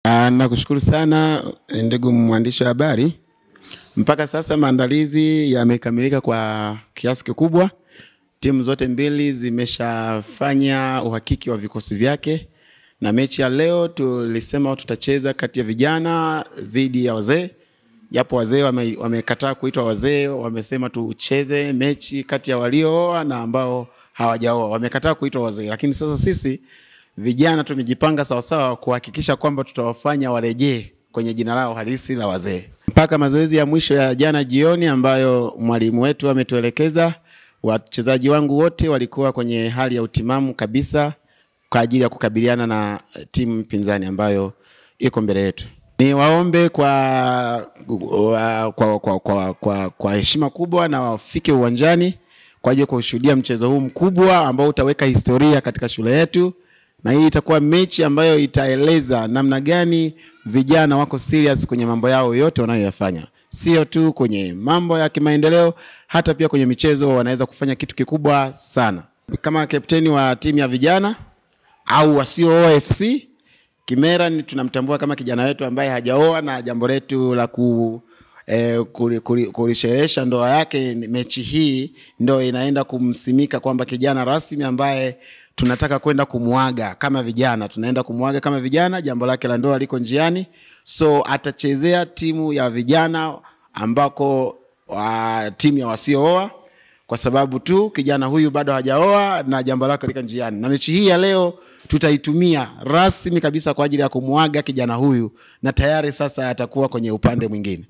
Nakushukuru sana ndugu mwandishi wa habari. Mpaka sasa maandalizi yamekamilika kwa kiasi kikubwa. Timu zote mbili zimeshafanya uhakiki wa vikosi vyake. Na mechi ya leo tulisema tutacheza kati ya vijana dhidi ya wazee. Japo wazee wamekataa kuitwa wazee, wamesema tucheze mechi kati ya waliooa na ambao hawajaoa. Wamekataa kuitwa wazee. Lakini sasa sisi vijana tumejipanga sawasawa kuhakikisha kwamba tutawafanya warejee kwenye jina lao halisi la wazee. Mpaka mazoezi ya mwisho ya jana jioni ambayo mwalimu wetu ametuelekeza, wachezaji wangu wote walikuwa kwenye hali ya utimamu kabisa kwa ajili ya kukabiliana na timu pinzani ambayo iko mbele yetu. Ni waombe kwa heshima kubwa na wafike uwanjani kwa ajili ya kushuhudia mchezo huu mkubwa ambao utaweka historia katika shule yetu. Na hii itakuwa mechi ambayo itaeleza namna gani vijana wako serious kwenye mambo yao yote wanayoyafanya. Sio tu kwenye mambo ya kimaendeleo, hata pia kwenye michezo wanaweza kufanya kitu kikubwa sana. Kama kapteni wa timu ya vijana au wasio FC, Kimera ni tunamtambua kama kijana wetu ambaye hajaoa, na jambo letu la kulisherehesha ndoa yake, mechi hii ndio inaenda kumsimika kwamba kijana rasmi ambaye tunataka kwenda kumuaga kama vijana. Tunaenda kumuaga kama vijana, jambo lake la ndoa liko njiani. So atachezea timu ya vijana ambako timu ya wasiooa, kwa sababu tu kijana huyu bado hajaoa na jambo lake liko njiani. Na mechi hii ya leo tutaitumia rasmi kabisa kwa ajili ya kumuaga kijana huyu, na tayari sasa atakuwa kwenye upande mwingine.